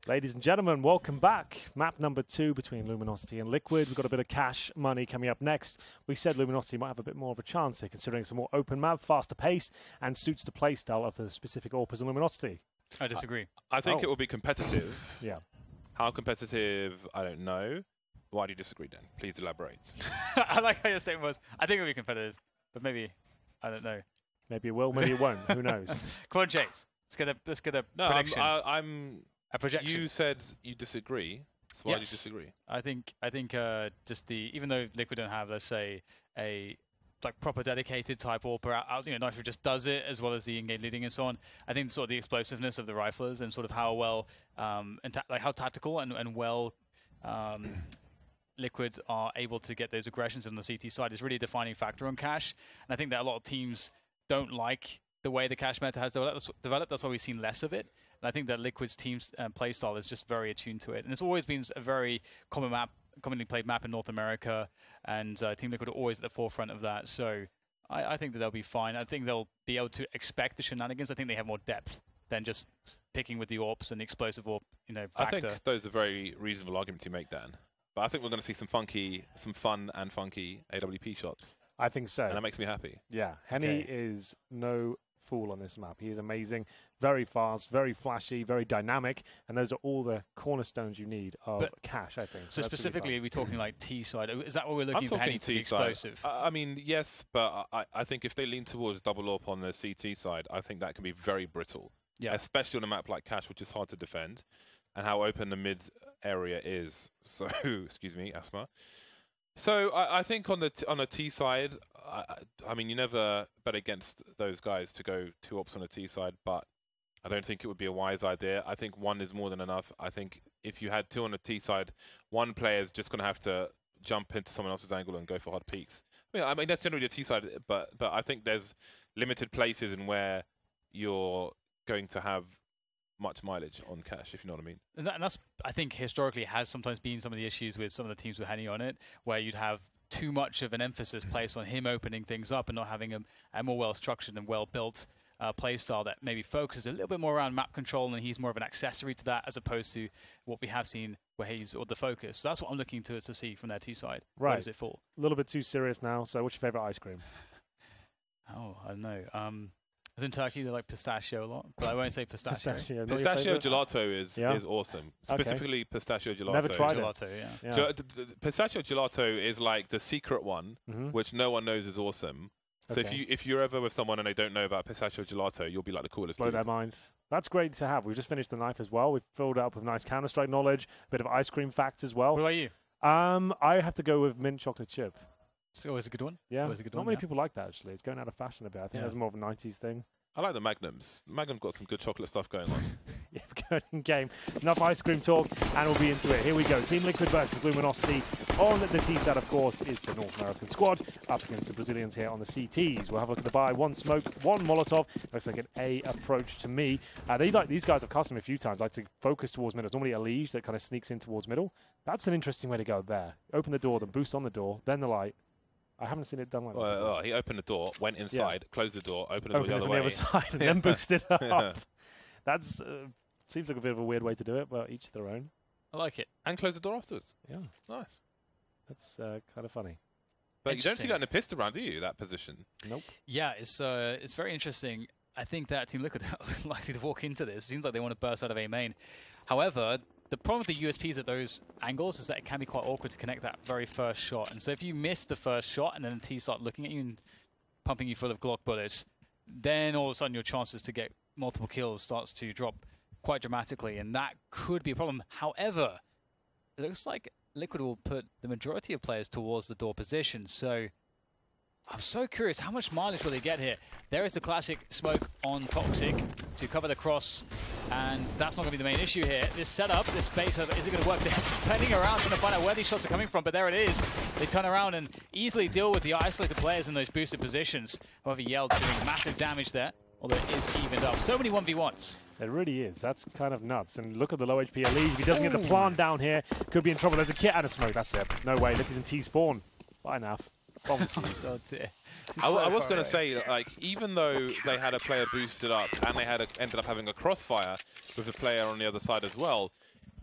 Ladies and gentlemen, welcome back. Map number 2 between Luminosity and Liquid. We've got a bit of cash money coming up next. We said Luminosity might have a bit more of a chance here, considering it's a more open map, faster pace, and suits the playstyle of the specific AWPers and Luminosity. I disagree. I think it will be competitive. Yeah. How competitive, I don't know. Why do you disagree, Dan? Please elaborate. I like how your statement was. I think it'll be competitive, but maybe, I don't know. Maybe it will, maybe it won't. Who knows? Come on, Chase. Let's get a prediction. A projection. You said you disagree. So why do you disagree? I think just even though Liquid don't have, let's say, a proper dedicated type AWPer out, Nitro just does it as well as the in-game leading and so on. I think sort of the explosiveness of the riflers and sort of how well how tactical and well Liquid are able to get those aggressions on the CT side is really a defining factor on Cash. And I think that a lot of teams don't like the way the Cash meta has developed. That's why we've seen less of it. And I think that Liquid's team's playstyle is just very attuned to it. And it's always been a very commonly played map in North America, and Team Liquid are always at the forefront of that. So I think that they'll be fine. I think they'll be able to expect the shenanigans. I think they have more depth than just picking with the AWPs and the explosive AWP, factor. I think those are very reasonable arguments you make, Dan. But I think we're going to see some fun and funky AWP shots. I think so. And that makes me happy. Yeah, Henny is no fool on this map. He is amazing, very fast, very flashy, very dynamic, and those are all the cornerstones you need of Cash, I think. So specifically, are we talking like T side? Is that what we're looking for, Henny to be explosive? I mean, yes, but I think if they lean towards double AWP on the CT side, I think that can be very brittle. Yeah. Especially on a map like Cash, which is hard to defend, and how open the mid area is. So, excuse me, asthma. So I think on the T side, I mean, you never bet against those guys to go 2 AWPs on the T side, but I don't think it would be a wise idea. I think 1 is more than enough. I think if you had 2 on the T side, 1 player is just going to have to jump into someone else's angle and go for hard peaks. I mean that's generally the T side, but I think there's limited places in where you're going to have much mileage on Cash, if you know what I mean. And that's, I think, historically has sometimes been some of the issues with some of the teams with Henny on it, where you'd have too much of an emphasis placed on him opening things up and not having a more well-structured and well-built play style that maybe focuses a little bit more around map control, and he's more of an accessory to that as opposed to what we have seen where he's the focus. So that's what I'm looking to see from their T side. Right. Where does it fall? A little bit too serious now, so what's your favourite ice cream? Oh, I don't know. As in Turkey, they like pistachio a lot, but I won't say pistachio. Pistachio gelato is awesome. Specifically, pistachio gelato. Never tried gelato, it. Yeah. Pistachio gelato is like the secret one, which no one knows is awesome. So if you're ever with someone and they don't know about pistachio gelato, you'll be like the coolest Blow dude. their minds. That's great to have. We've just finished the knife as well. We've filled it up with nice Counter-Strike knowledge, a bit of ice cream facts as well. What about you? I have to go with mint chocolate chip. It's always a good one. Yeah, always a good one, not many people like that, actually. It's going out of fashion a bit. I think that's more of a 90s thing. I like the Magnums. Magnum got some good chocolate stuff going on. Yeah, we're going in game. Enough ice cream talk, and we'll be into it. Here we go. Team Liquid versus Luminosity. On the T side, of course, is the North American squad, up against the Brazilians here on the CTs. We'll have a look at the buy. 1 smoke, 1 Molotov. Looks like an A approach to me. These guys have custom a few times, like to focus towards middle. It's normally a Liege that kind of sneaks in towards middle. That's an interesting way to go there. Open the door, then boost on the door, then the light. I haven't seen it done like that. He opened the door, went inside, closed the door, opened the door the other way. From the other side, and then boosted up. That's seems like a bit of a weird way to do it, but each their own. I like it. And close the door afterwards. Yeah. Nice. That's kind of funny. But you don't see that in a pistol round, do you, that position? Nope. Yeah, it's very interesting. I think that Team Liquid are likely to walk into this. It seems like they want to burst out of A main. However, the problem with the USPs at those angles is that it can be quite awkward to connect that very first shot. And so if you miss the first shot and then the T start looking at you and pumping you full of Glock bullets, then all of a sudden your chances to get multiple kills starts to drop quite dramatically, and that could be a problem. However, it looks like Liquid will put the majority of players towards the door position, so I'm so curious, how much mileage will they get here? There is the classic smoke on Toxic to cover the cross, and that's not going to be the main issue here. This setup, this base, is it going to work? They're spinning around trying to find out where these shots are coming from, but there it is. They turn around and easily deal with the isolated players in those boosted positions. However, Yell doing massive damage there, although it is evened up. So many 1v1s. It really is. That's kind of nuts. And look at the low HP Elise. If he doesn't get the plant down here, could be in trouble. There's a kit and a smoke. That's it. No way. Liquid's in T-spawn. Bye, Nav. Oh, dear. I was going to say, like, even though they had a player boosted up and they had ended up having a crossfire with the player on the other side as well,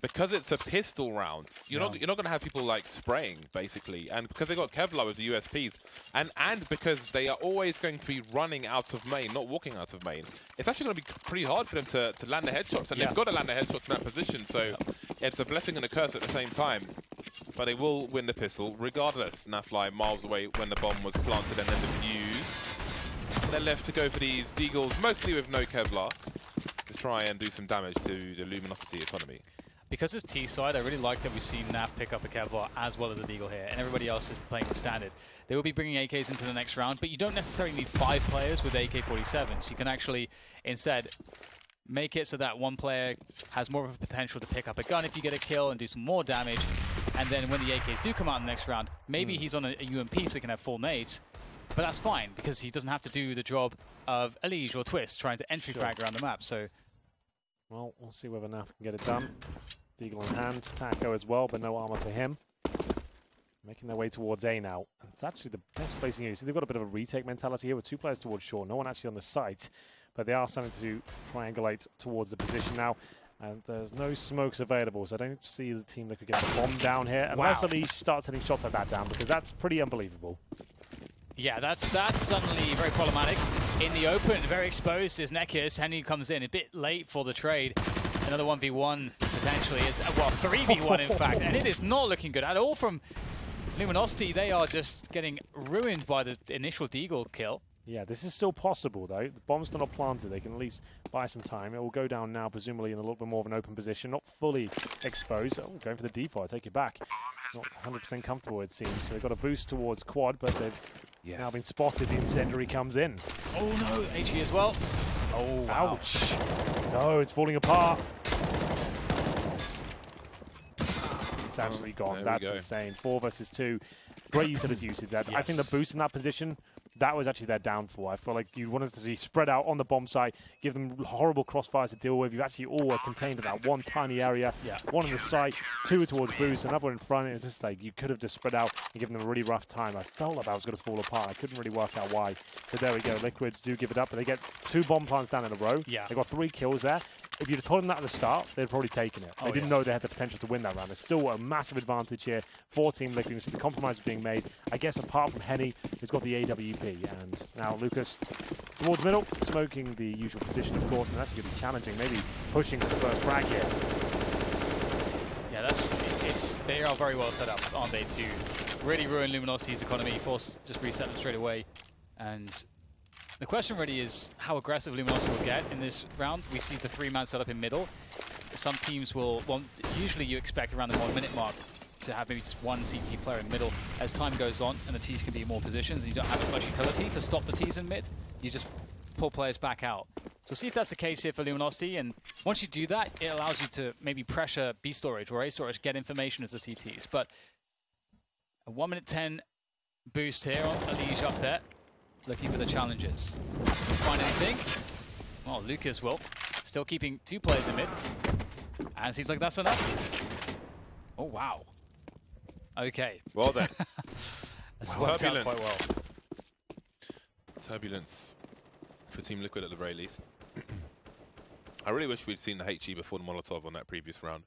because it's a pistol round, you're not going to have people like spraying basically, and because they got Kevlar with the USPs, and because they are always going to be running out of main, not walking out of main, it's actually going to be pretty hard for them to land the headshots, and they've got to land the headshots in that position. So it's a blessing and a curse at the same time. But they will win the pistol regardless. Nafly miles away when the bomb was planted and then defused. They're left to go for these deagles, mostly with no Kevlar, to try and do some damage to the Luminosity economy. Because it's T-side, I really like that we've seen Naf pick up a Kevlar as well as a deagle here, and everybody else is playing the standard. They will be bringing AKs into the next round, but you don't necessarily need 5 players with AK-47s. You can actually, instead, make it so that one player has more of a potential to pick up a gun if you get a kill and do some more damage. And then when the AKs do come out in the next round, maybe he's on a UMP so he can have full nades. But that's fine, because he doesn't have to do the job of Elige or Twist trying to entry frag around the map. So, well, we'll see whether Naf can get it done. Deagle in hand, Taco as well, but no armor for him. Making their way towards A now. It's actually the best placing here. So they've got a bit of a retake mentality here with 2 players towards shore. No one actually on the site, but they are starting to triangulate towards the position now. And there's no smokes available, so I don't see the team that could get the bomb down here unless Elige starts hitting shots like that down, because that's pretty unbelievable. Yeah, that's suddenly very problematic. In the open, very exposed is Nekius. Henry comes in a bit late for the trade. Another 1v1 potentially is, well, 3v1 in fact, and it is not looking good at all from Luminosity. They are just getting ruined by the initial deagle kill. Yeah, this is still possible though. The bomb's still not planted. They can at least buy some time. It will go down now, presumably in a little bit more of an open position, not fully exposed. Oh, going for the default. I take it back. Not 100% comfortable, it seems. So they've got a boost towards quad, but they've now been spotted. The incendiary comes in. Oh no, HE as well. Oh, wow. Ouch. No, it's falling apart. It's absolutely gone. That's insane. 4 versus 2. Great utility usage there. I think the boost in that position, that was actually their downfall. I feel like you wanted to be spread out on the bomb site, give them horrible crossfires to deal with. You actually all were contained in that one tiny area. One on the site, 2 towards boost, another in front. It's just like you could have just spread out and given them a really rough time. I felt like that was going to fall apart. I couldn't really work out why. But there we go. Liquids do give it up, but they get 2 bomb plants down in a row. They got 3 kills there. If you'd have told them that at the start, they'd probably taken it. They didn't know they had the potential to win that round. There's still a massive advantage here for Team Liquid. You see the compromise being made. I guess apart from Henny, who's got the AWP. And now Lucas towards middle, smoking the usual position, of course, and that's going to be challenging. Maybe pushing for the first frag here. Yeah, they are very well set up, aren't they, to really ruin Luminosity's economy, force just reset them straight away. And the question really is how aggressive Luminosity will get in this round. We see the 3-man setup in middle. Some teams will, well, usually you expect around the 1-minute mark to have maybe just 1 CT player in middle. As time goes on and the Ts can be in more positions and you don't have as much utility to stop the Ts in mid, you just pull players back out. So see if that's the case here for Luminosity, and once you do that, it allows you to maybe pressure B storage or A storage, get information as the CTs. But a 1 minute 10 boost here on Elige up there, looking for the challenges. Find anything? Oh, Lucas will. Still keeping 2 players in mid. And it seems like that's enough. Oh, wow. Okay. Well then. That's worked out quite well. Turbulence for Team Liquid at the very least. I really wish we'd seen the HE before the Molotov on that previous round.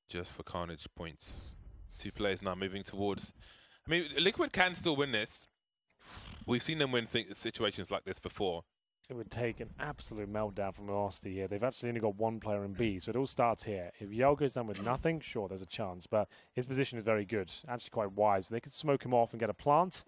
Just for carnage points. 2 players now moving towards... I mean, Liquid can still win this. We've seen them win situations like this before. It would take an absolute meltdown from Luminosity here. They've actually only got 1 player in B, so it all starts here. If Yell goes down with nothing, sure, there's a chance, but his position is very good. Actually quite wise. They could smoke him off and get a plant.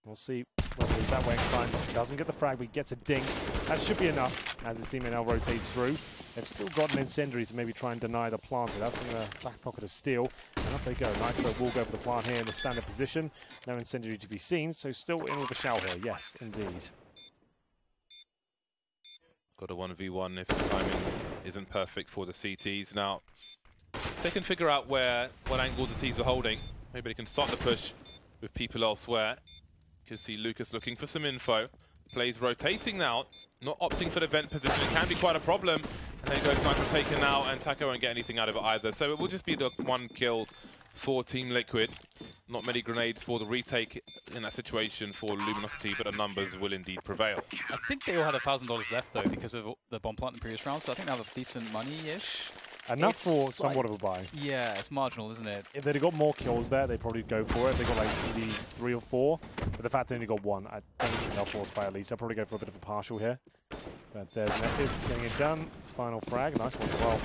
We'll see whether he's that way inclined. Doesn't get the frag, but he gets a dink. That should be enough as his teammate now rotates through. They've still got an incendiary to maybe try and deny the plant. That's in the back pocket of Steel. And up they go. Nitro will go for the plant here in the standard position. No incendiary to be seen, so still in with a shout here. Yes, indeed. Got a 1v1 if the timing isn't perfect for the CTs. Now, if they can figure out what angle the Ts are holding, maybe they can start the push with people elsewhere. You can see Lucas looking for some info. Plays rotating now, not opting for the vent position. It can be quite a problem. And then goes Sniper taken out, and Taco won't get anything out of it either. So it will just be the 1 kill for Team Liquid. Not many grenades for the retake in that situation for Luminosity, but the numbers will indeed prevail. I think they all had $1,000 left though because of the bomb plant in the previous round, so I think they have a decent money-ish. Enough for somewhat of a buy. Yeah, it's marginal, isn't it? If they'd have got more kills there, they'd probably go for it. They got like maybe 3 or 4. But the fact they only got 1, I don't think they'll force buy at least. They'll probably go for a bit of a partial here. But Netis getting it done. Final frag, nice one as well.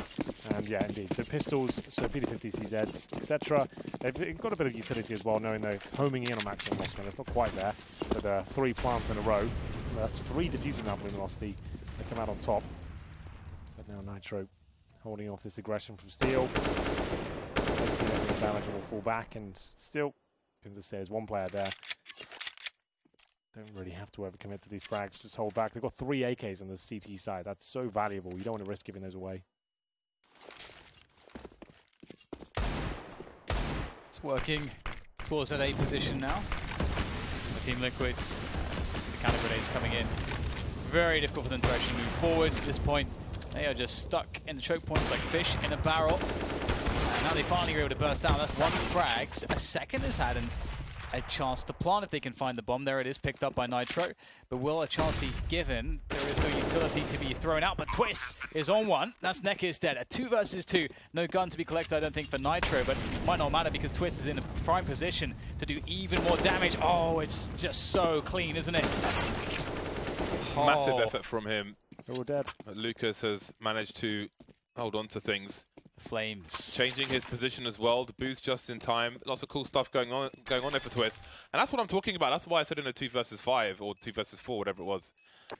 And yeah, indeed. So pistols, so PD50, CZs, etc. They've got a bit of utility as well, knowing they're homing in on maximum Mossman. It's not quite there, but 3 plants in a row. That's 3 diffusing now for Luminosity. They come out on top. But now Nitro holding off this aggression from Steel. Damage and will fall back, and still, as I say, there's 1 player there. Don't really have to overcommit to these frags, just hold back. They've got 3 AKs on the CT side. That's so valuable. You don't want to risk giving those away. It's working towards that A position now. Team Liquid's, since the counter grenades coming in, it's very difficult for them to actually move forwards at this point. They are just stuck in the choke points like fish in a barrel. And now they finally are able to burst out. That's 1 frag. A second has had a chance to plant if they can find the bomb. There it is, picked up by Nitro. But will a chance be given? There is no utility to be thrown out, but Twist is on 1. That's Netis dead. A 2 versus 2. No gun to be collected, I don't think, for Nitro, but it might not matter because Twist is in a prime position to do even more damage. Oh, it's just so clean, isn't it? Massive effort from him. They're all dead. But Lucas has managed to hold on to things. Flames. Changing his position as well, the boost just in time. Lots of cool stuff going on there for Twist. And that's what I'm talking about. That's why I said in a 2 versus 5 or 2 versus 4, whatever it was,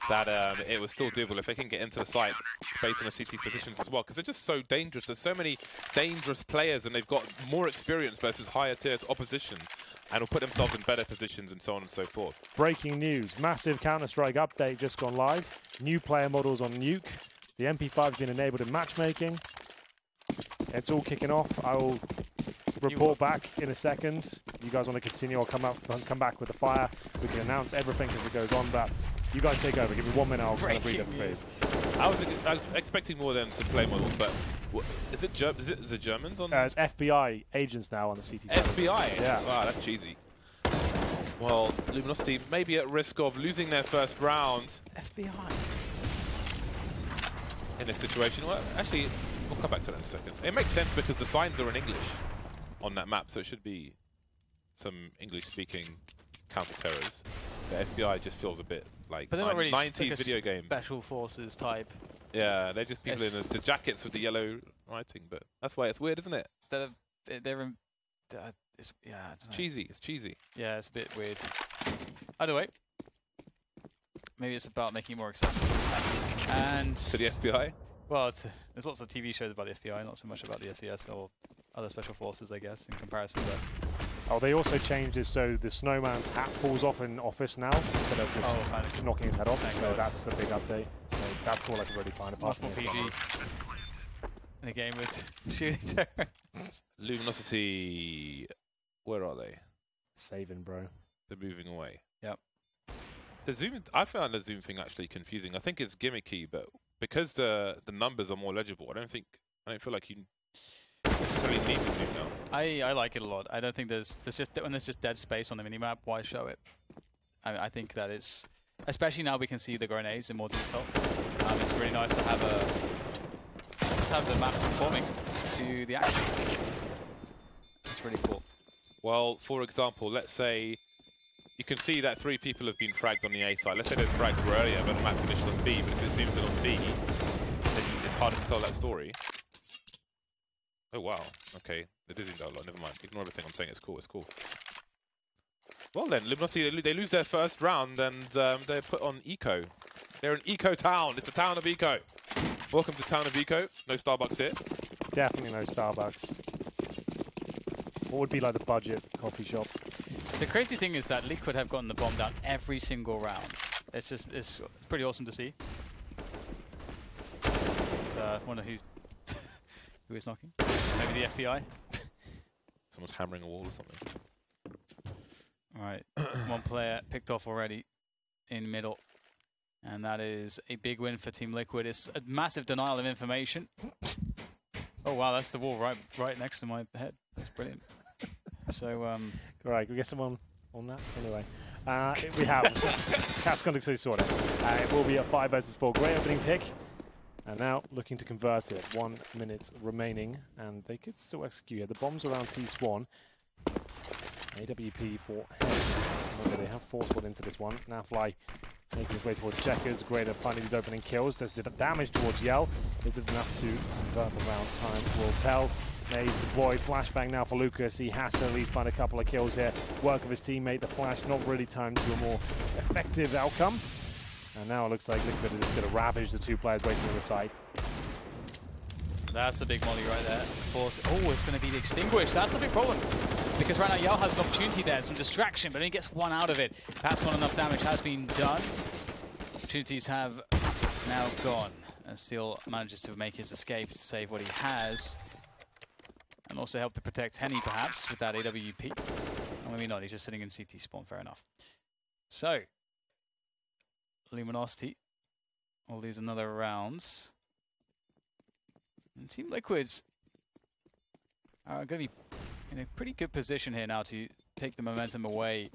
that it was still doable if they can get into the site based on the CT positions as well. Because they're just so dangerous. There's so many dangerous players and they've got more experience versus higher tier opposition and will put themselves in better positions and so on and so forth. Breaking news. Massive Counter-Strike update just gone live. New player models on Nuke. The MP5 has been enabled in matchmaking. It's all kicking off. I will report back in a second. You guys want to continue? I'll come back with the fire. We can announce everything as it goes on, but you guys take over. Give me 1 minute. I'll kind of read the phase. I was expecting more than some play models, but is it Germans on? It's FBI agents now on the CT side. FBI? Yeah. Wow, that's cheesy. Well, Luminosity may be at risk of losing their first round. FBI. In this situation. Well, actually, we'll come back to that in a second. It makes sense because the signs are in English on that map, so it should be some English-speaking counter-terrors. The FBI just feels a bit like but they're not really 90s like video game. Special forces type. Yeah, they're just people in the jackets with the yellow writing, but that's why it's weird, isn't it? They're in, it's, yeah, I don't know. Cheesy. It's cheesy. Yeah, it's a bit weird. Either way, maybe it's about making it more accessible. And to the FBI? Well, there's lots of TV shows about the FBI, not so much about the ECS or other special forces, I guess, in comparison. But oh, they also changed it so the snowman's hat falls off in Office now instead of just knocking his head off. So that's a big update. So that's all I can really find. Apart from PG in a game with shooting terrorists. Luminosity, where are they? Saving, bro. They're moving away. Yep. The zoom, I found the zoom thing actually confusing. I think it's gimmicky, but because the numbers are more legible, I don't feel like you necessarily need to zoom now. I like it a lot. I don't think there's just when there's just dead space on the minimap, why show it? I think that is, especially now we can see the grenades in more detail. It's really nice to have the map conforming to the action. It's really cool. Well, for example, let's say you can see that 3 people have been fragged on the A side. Let's say those frags were earlier, but the map finished on B. But if it zooms in on B, then it's harder to tell that story. Oh wow, okay, they did zoom that a lot. Never mind. Ignore everything I'm saying. It's cool. It's cool. Well then, Luminosity, they lose their first round and they're put on Eco. They're an Eco town. It's a town of Eco. Welcome to town of Eco. No Starbucks here. Definitely no Starbucks. What would be like the budget coffee shop? The crazy thing is that Liquid have gotten the bomb down every single round. It's pretty awesome to see. I wonder who is knocking. Maybe the FBI. Someone's hammering a wall or something. All right, 1 player picked off already in middle. And that is a big win for Team Liquid. It's a massive denial of information. Oh wow, that's the wall right next to my head. That's brilliant. So, right, we get someone on that anyway. We have Cat's going to sort it. It will be a 5 versus 4. Great opening pick. And now looking to convert it. 1 minute remaining, and they could still execute here. The bombs around T-Swan. AWP for Head. They have forced one into this one. Now Fly making his way towards Checkers. Great at finding these opening kills. Does the damage towards Yell. Is it enough to convert the round? Time will tell. There he's deployed. Flashbang now for Lucas. He has to at least find a couple of kills here. Work of his teammate. The flash not really timed to a more effective outcome. And now it looks like Liquid is just going to ravage the two players waiting on the side. That's a big molly right there. Of course. Oh, it's going to be the extinguished. That's the big problem. Because right now Yell has an opportunity there, some distraction, but only gets one out of it. Perhaps not enough damage has been done. Opportunities have now gone. And still manages to make his escape to save what he has. And also help to protect Henny perhaps with that AWP. Or maybe not, he's just sitting in CT spawn, fair enough. So, Luminosity will lose another round. And Team Liquids are going to be in a pretty good position here now to take the momentum away.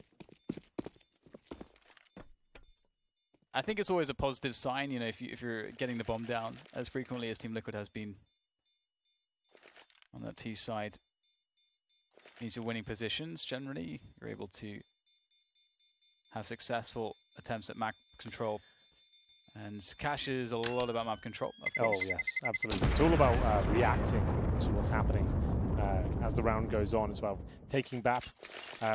I think it's always a positive sign, you know, if you're getting the bomb down as frequently as Team Liquid has been on that T side. These are winning positions generally. You're able to have successful attempts at map control. And Cash is a lot about map control, of course. Oh, yes, absolutely. It's all about reacting to what's happening as the round goes on. It's about taking back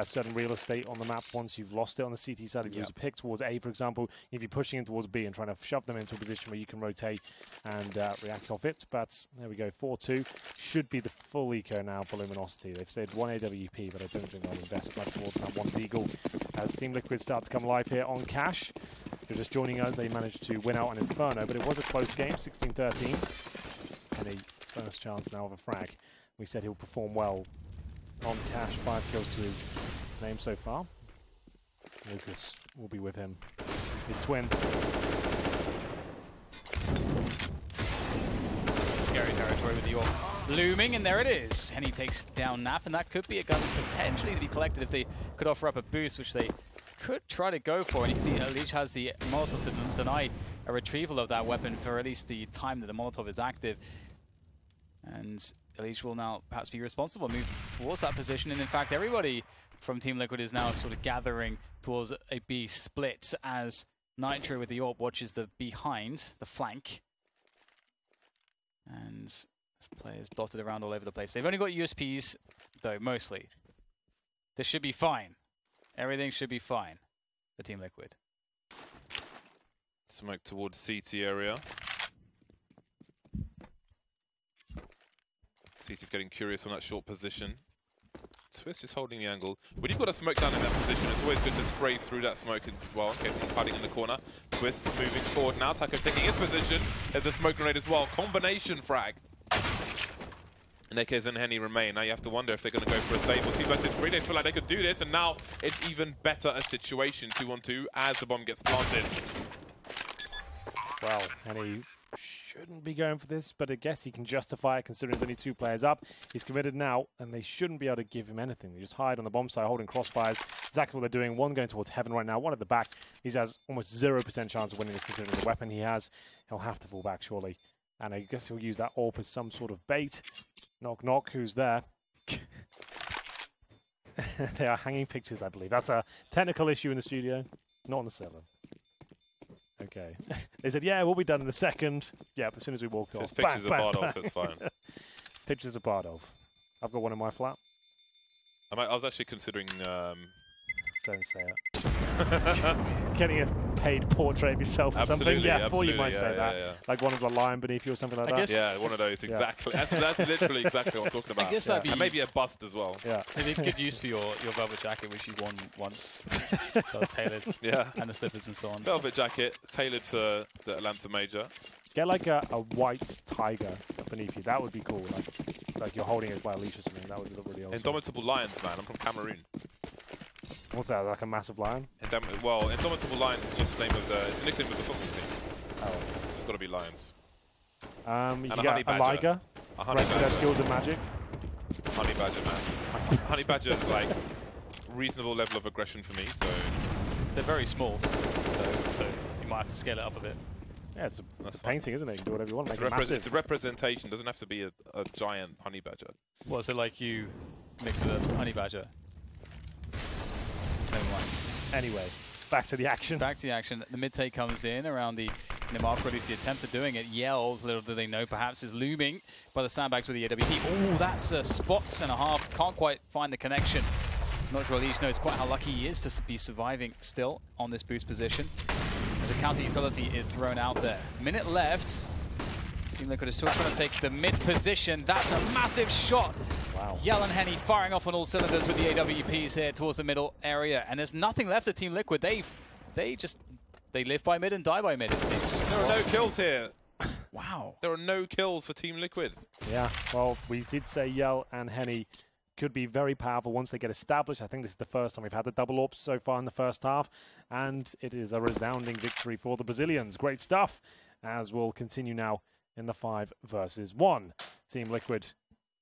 certain real estate on the map once you've lost it on the CT side. If you lose a pick towards A, for example, if you're pushing in towards B and trying to shove them into a position where you can rotate and react off it. But there we go, 4-2. Should be the full eco now for Luminosity. They've said 1 AWP, but I don't think they'll invest much more than that 1 Deagle as Team Liquid start to come live here on Cash. If you're just joining us, they managed to win out on Inferno, but it was a close game, 16-13. And a first chance now of a frag. We said he'll perform well on Cash. 5 kills to his name so far. Lucas will be with him. His twin. Scary territory with the AWP looming, and there it is. Henny takes down Naf, and that could be a gun potentially to be collected if they could offer up a boost, which they could try to go for. And you can see Leech has the Molotov to deny a retrieval of that weapon for at least the time that the Molotov is active. And Leech will now perhaps be responsible, move towards that position. And in fact, everybody from Team Liquid is now sort of gathering towards a B split as Nitro with the AWP watches the behind, the flank. And this player's dotted around all over the place. They've only got USPs, though, mostly. This should be fine. Everything should be fine for Team Liquid. Smoke towards CT area. CT's getting curious on that short position. Twist is holding the angle. When you've got a smoke down in that position, it's always good to spray through that smoke as well, in case someone's hiding in the corner. Twist moving forward now. Taco taking his position. There's a smoke grenade as well. Combination frag. Nekes and Henny remain. Now you have to wonder if they're going to go for a save. Or 2 versus 3. They feel like they could do this, and now it's even better a situation. 2-on-2 as the bomb gets planted. Well, Henny shouldn't be going for this, but I guess he can justify it considering there's only 2 players up. He's committed now, and they shouldn't be able to give him anything. They just hide on the bomb side, holding crossfires. Exactly what they're doing. One going towards Heaven right now, one at the back. He has almost 0% chance of winning this considering the weapon he has. He'll have to fall back, surely. And I guess he'll use that AWP as some sort of bait. Knock, knock, who's there? They are hanging pictures, I believe. That's a technical issue in the studio, not on the server. Okay. They said, yeah, we'll be done in a second. Yeah, but as soon as we walked off. Pictures are barred off, it's fine. Pictures are barred off. I've got one in my flat. I was actually considering... Don't say it. Getting a paid portrait of yourself or something. Yeah, I thought you might say that. Yeah. Like one of the lion beneath you or something like that. Yeah, one of those, exactly. That's literally exactly what I'm talking about. I guess that'd be... And maybe a bust as well. Yeah. It'd be good use for your velvet jacket, which you won once. That was tailored. Yeah. And the slippers and so on. Velvet jacket, tailored for the Atlanta Major. Get like a white tiger beneath you. That would be cool. Like you're holding it by a leash or something. That would look really awesome. Indomitable lions, man. I'm from Cameroon. What's that, like a massive lion? Well, Indomitable Lions is just the name of it's a nickname of the football team. Oh. It's got to be lions. You can get a liger. A honey badger. Their skills in magic. Honey badger, man. Honey badger is like reasonable level of aggression for me, so... They're very small, so you might have to scale it up a bit. Yeah, it's a painting, isn't it? You can do whatever you want. It's a representation. It doesn't have to be a giant honey badger. What's it like you mixed with a honey badger? Never mind. Anyway, back to the action. Back to the action. The mid-take comes in around the mark, or at least the attempt at doing it. Yells, little do they know, perhaps is looming by the sandbags with the AWP. Oh, that's a spot and a half. Can't quite find the connection. Not sure Leash knows quite how lucky he is to be surviving still on this boost position. As a counter utility is thrown out there. Minute left. Team Liquid is still trying to take the mid position. That's a massive shot. Wow. Yell and Henny firing off on all cylinders with the AWPs here towards the middle area. And there's nothing left of Team Liquid. They live by mid and die by mid, it seems. There are no kills here. Wow. There are no kills for Team Liquid. Yeah, well, we did say Yell and Henny could be very powerful once they get established. I think this is the first time we've had the double AWPs so far in the first half, and it is a resounding victory for the Brazilians. Great stuff, as we'll continue now in the 5 versus 1. Team Liquid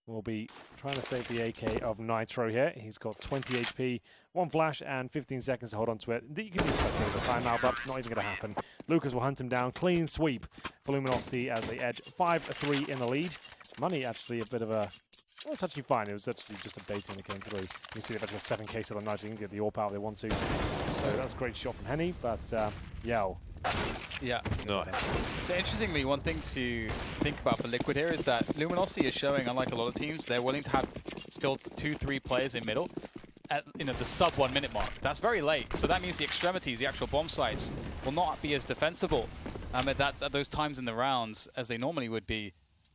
will be trying to save the AK of Nitro here. He's got 20 HP, 1 flash, and 15 seconds to hold on to it. You can use that over timeout, but not even going to happen. Lucas will hunt him down. Clean sweep for Luminosity as they edge 5-3 in the lead. Money actually a bit of a... Well, it's actually fine. It was actually just a bait when it came through. You can see they've actually got 7 cases on Nitro. You can get the AWP out if they want to. So that's a great shot from Henny, but Yell. Yeah. Nice. So interestingly, one thing to think about for Liquid here is that Luminosity is showing, unlike a lot of teams, they're willing to have still 2-3 players in middle at the sub 1 minute mark. That's very late. So that means the extremities, the actual bomb sites, will not be as defensible at those times in the rounds as they normally would be.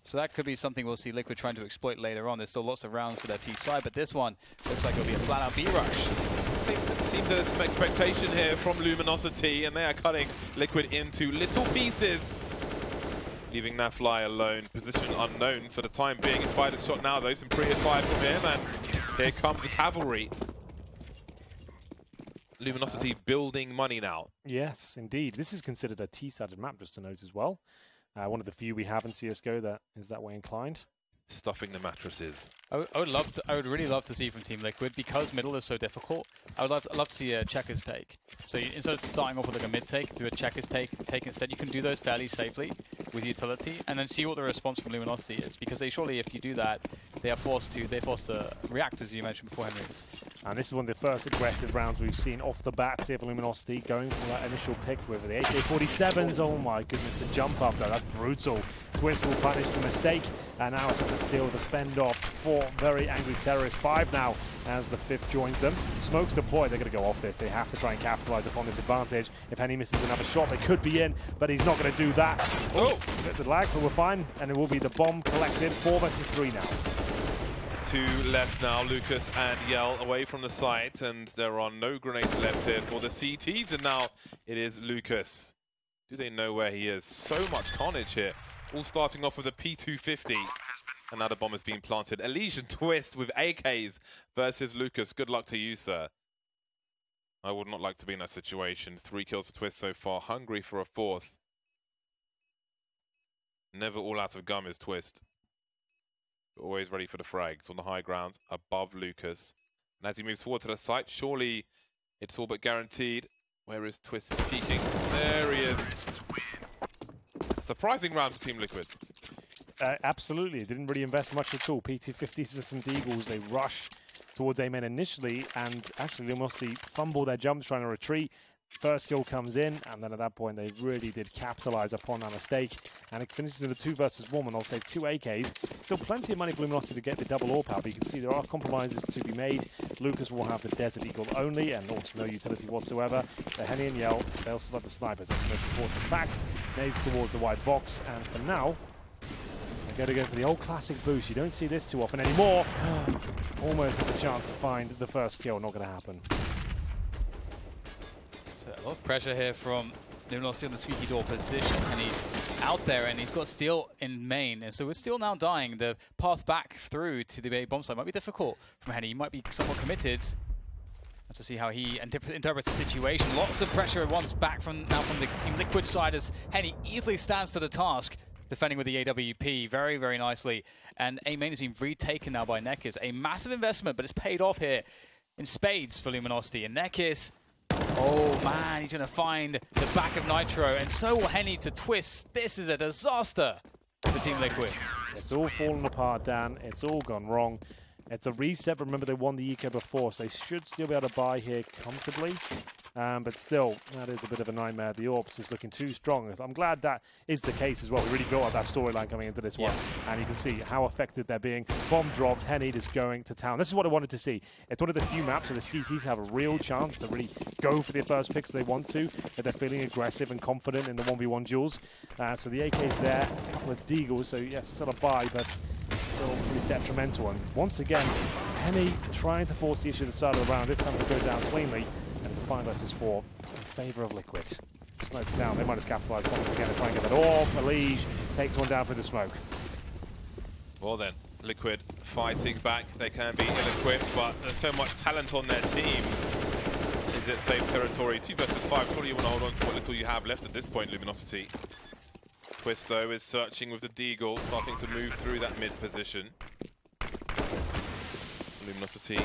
So that could be something we'll see Liquid trying to exploit later on. There's still lots of rounds for their T side, but this one looks like it'll be a flat-out B-rush. Seems there's some expectation here from Luminosity, and they are cutting Liquid into little pieces, leaving that fly alone. Position unknown for the time being. Spider's shot now, though. Some pretty fire from him, and here comes the cavalry. Luminosity building money now. Yes, indeed. This is considered a T-sided map, just to note as well. One of the few we have in CSGO that is that way inclined. Stuffing the mattresses. I would really love to see from Team Liquid, because middle is so difficult. I would love to see a checkers take. So instead of starting off with like a mid take, do a checkers take instead. You can do those fairly safely with utility, and then see what the response from Luminosity is. Because surely, if you do that, they're forced to react, as you mentioned before, Henry. And this is one of the first aggressive rounds we've seen off the bat here for Luminosity, going for that initial pick with the AK-47s. Oh my goodness, the jump up though, that's brutal. Twist will punish the mistake, and now it's at the steal to fend off 4 very angry terrorists. 5 now as the 5th joins them. Smokes deployed, they're going to go off this. They have to try and capitalize upon this advantage. If Henny misses another shot, they could be in, but he's not going to do that. Oh, the lag, but we're fine, and it will be the bomb collected. 4 versus 3 now. 2 left now, Lucas and Yell away from the site, and there are no grenades left here for the CTs, and now it is Lucas. Do they know where he is? So much carnage here. All starting off with a P250, and now the bomb is being planted. Elysian Twist with AKs versus Lucas. Good luck to you, sir. I would not like to be in that situation. 3 kills to Twist so far, hungry for a 4th. Never all out of gum is Twist. Always ready for the frags on the high ground above Lucas. And as he moves forward to the site, surely it's all but guaranteed. Where is Twist peeking? There he is. Surprising round for Team Liquid. Absolutely. Didn't really invest much at all. P250s and some Deagles. They rush towards A main initially, and actually Luminosity fumble their jumps trying to retreat. First kill comes in, and then at that point they really did capitalize upon that mistake, and it finishes in a 2 versus 1, and I'll say 2 AKs. Still plenty of money for Luminosity to get the double AWP out, but you can see there are compromises to be made. Lucas will have the Desert Eagle only, and also no utility whatsoever. The Henny and Yell, they'll still have the snipers. That's the most important fact. Nades towards the white box, and for now, they're going to go for the old classic boost. You don't see this too often anymore. Almost had the chance to find the first kill. Not going to happen. A lot of pressure here from Luminosity on the squeaky door position, and he's out there, and he's got Steel in main, and so with Steel now dying, the path back through to the bomb site might be difficult from Henny. He might be somewhat committed. To see how he interprets the situation. Lots of pressure at once back from the Team Liquid side, as Henny easily stands to the task, defending with the AWP very, very nicely. And A main has been retaken now by Nekis. A massive investment, but it's paid off here in spades for Luminosity. And Nekis Oh man, he's gonna find the back of Nitro, and so will Henny to twist. This is a disaster for Team Liquid. It's all fallen apart, Dan. It's all gone wrong. It's a reset. Remember, they won the eco before, so they should still be able to buy here comfortably. But still, that is a bit of a nightmare. The Orps is looking too strong. I'm glad that is the case as well. We really built up that storyline coming into this one. And you can see how effective they're being. Bomb dropped. Henny is going to town. This is what I wanted to see. It's one of the few maps where the CTs have a real chance to really go for their first picks they want to. That they're feeling aggressive and confident in the 1v1 duels. So the AK's there. A couple of Deagles. So yes, still a buy, but still pretty detrimental. And once again, Henny trying to force the issue at the start of the round. This time it goes down cleanly. And it's a 5 versus 4 in favour of Liquid. Smokes down. They might have capitalised once again to try and get that orb. Elige takes one down for the smoke. Well then, Liquid fighting back. They can be ill-equipped, but there's so much talent on their team. Is it safe territory? 2 versus 5. Surely you want to hold on to what little you have left at this point, Luminosity. Twisto is searching with the Deagle, starting to move through that mid position. Luminosity.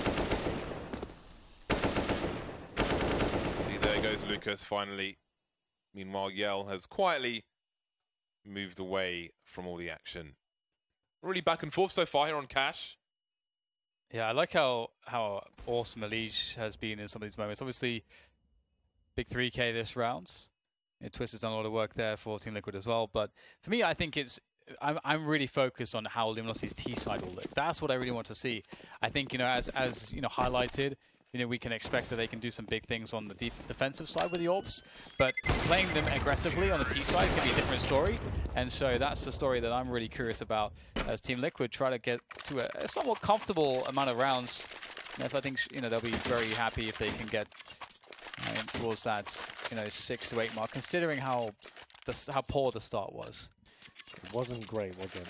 See, there goes Lucas finally. Meanwhile, Yell has quietly moved away from all the action. Really back and forth so far here on Cash. Yeah, I like how awesome Elige has been in some of these moments. Obviously, big 3K this round. Twist has done a lot of work there for Team Liquid as well. But for me, I think I'm really focused on how Luminosity's T side will look. That's what I really want to see. I think, as you know, highlighted, we can expect that they can do some big things on the defensive side with the Orbs, but playing them aggressively on the T side can be a different story. And so that's the story that I'm really curious about as Team Liquid try to get to a somewhat comfortable amount of rounds. And I think they'll be very happy if they can get towards that 6 to 8 mark, considering how poor the start was. It wasn't great, was it?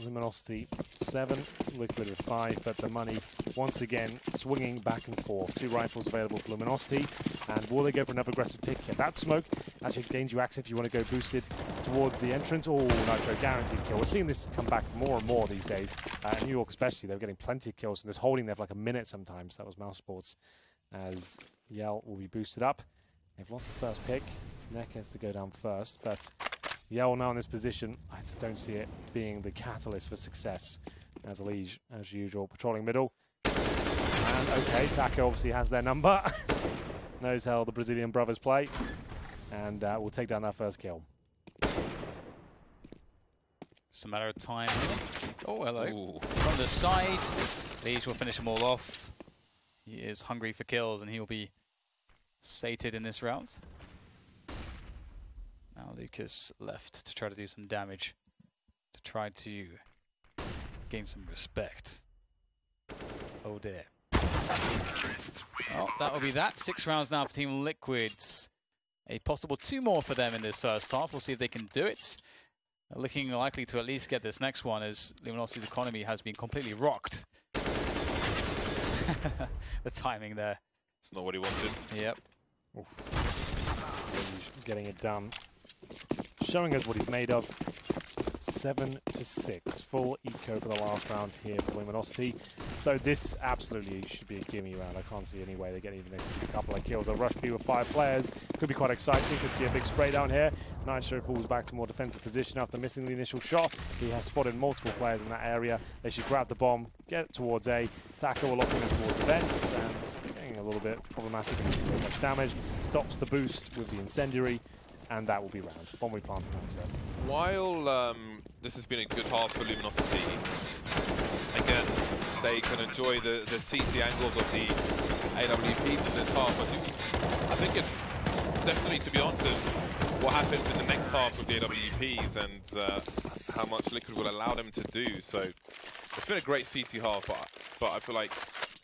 Luminosity 7, Liquid with 5, but the money once again swinging back and forth. 2 rifles available for Luminosity, and will they go for another aggressive pick? Yeah, that smoke actually gains you access if you want to go boosted towards the entrance. Oh, Nitro guaranteed kill. We're seeing this come back more and more these days. In New York especially, they were getting plenty of kills, and just holding there for like a minute sometimes. That was Mouse Sports, as Yell will be boosted up. They've lost the first pick. It's Nekes to go down first, but Yell now in this position, I just don't see it being the catalyst for success. As Elige, as usual, patrolling middle. And okay, Taco obviously has their number. Knows how the Brazilian brothers play. And will take down that first kill. Just a matter of time. Oh, hello. Ooh. From the side, Elige will finish them all off. He is hungry for kills, and he will be sated in this round. Now Lucas left to try to do some damage, to try to gain some respect. Oh dear. Well, that will be that. 6 rounds now for Team Liquids. A possible 2 more for them in this first half. We'll see if they can do it. They're looking likely to at least get this next one, as Luminosity's economy has been completely rocked. The timing there. It's not what he wanted. Yep. Getting it done. Showing us what he's made of. 7 to 6. Full eco for the last round here for Luminosity. So this absolutely should be a gimme round. I can't see any way they get even a couple of kills. A rush B with 5 players. Could be quite exciting. Could see a big spray down here. Nitro falls back to more defensive position after missing the initial shot. He has spotted multiple players in that area. They should grab the bomb, get it towards A. Taco will lock him in towards the vents, and getting a little bit problematic and too much damage. Stops the boost with the incendiary. And that will be round. Bomb we plant from that. While this has been a good half for Luminosity, again, they can enjoy the CT angles of the AWPs in this half. I think it's definitely to be answered what happens in the next half with the AWPs and how much Liquid will allow them to do. So it's been a great CT half, but I feel like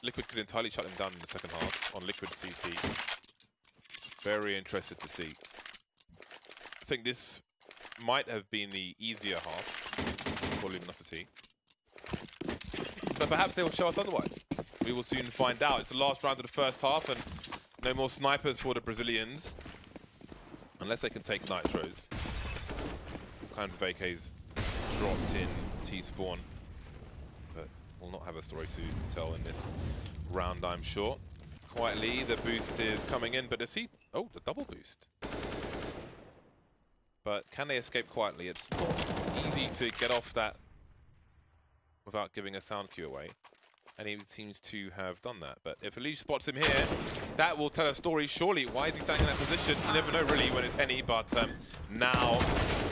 Liquid could entirely shut them down in the second half on Liquid CT. Very interested to see. I think this might have been the easier half for Luminosity. But perhaps they will show us otherwise. We will soon find out. It's the last round of the first half and no more snipers for the Brazilians. Unless they can take nitros. All kinds of AKs dropped in T-spawn. But we'll not have a story to tell in this round, I'm sure. quietly. The boost is coming in, but does he... Oh, the double boost. But can they escape quietly? It's not easy to get off that without giving a sound cue away. And he seems to have done that. But if Elise spots him here, that will tell a story, surely. Why is he standing in that position? You never know, really, when it's Henny, but now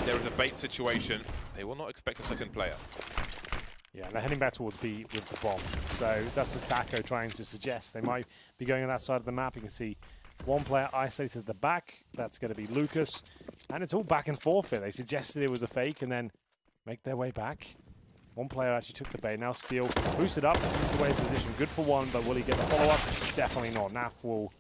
there is a bait situation. They will not expect a second player. Yeah, they're heading back towards B with the bomb. So that's just Taco trying to suggest they might be going on that side of the map. You can see one player isolated at the back. That's going to be Lucas. And it's all back and forth here. They suggested it was a fake and then make their way back. One player actually took the bait. Now Steel boosted up, moves away his position. Good for one, but will he get the follow-up? Definitely not. Naf will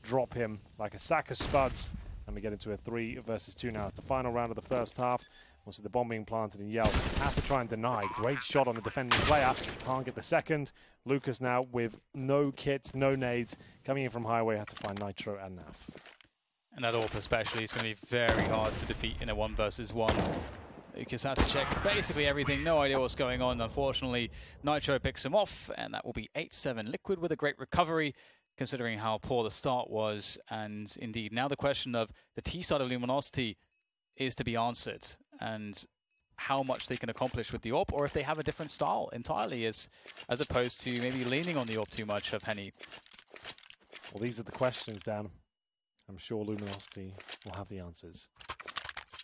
drop him like a sack of spuds. And we get into a 3 versus 2 now. It's the final round of the first half. Also the bomb being planted in Yell. Has to try and deny. Great shot on the defending player. Can't get the second. Lucas now with no kits, no nades. Coming in from Highway, has to find Nitro and Naf. And that AWP especially is going to be very hard to defeat in a 1 versus 1. Lucas has to check basically everything, no idea what's going on. Unfortunately, Nitro picks him off, and that will be 8-7. Liquid with a great recovery, considering how poor the start was. And indeed, now the question of the T side of Luminosity is to be answered, and how much they can accomplish with the AWP, or if they have a different style entirely, as opposed to maybe leaning on the AWP too much of Henny. Well, these are the questions, Dan. I'm sure Luminosity will have the answers.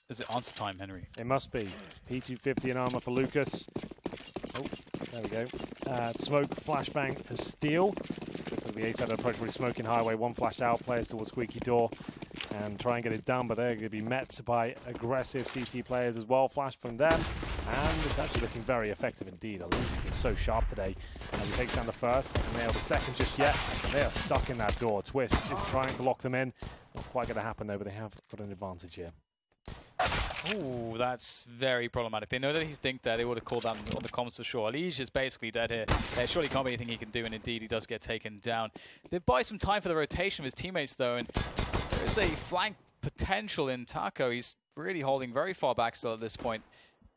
Is it answer time, Henry? It must be. P250 in armor for Lucas. Oh, there we go. Smoke flashbang for Steel. Looks like the A-side approach will be smoking Highway. One flashed out, players towards Squeaky Door. And try and get it done, but they're going to be met by aggressive CT players as well. Flash from them. And it's actually looking very effective indeed. It's so sharp today. And he takes down the first. Hasn't nailed the second just yet. They are stuck in that door. Twist is trying to lock them in. Not quite going to happen though, but they have got an advantage here. Ooh, that's very problematic. They know that he's dinked there. They would have called down on the comms for sure. Lige is basically dead here. There surely can't be anything he can do, and indeed he does get taken down. They buy some time for the rotation of his teammates though, and there is a flank potential in Taco. He's really holding very far back still at this point.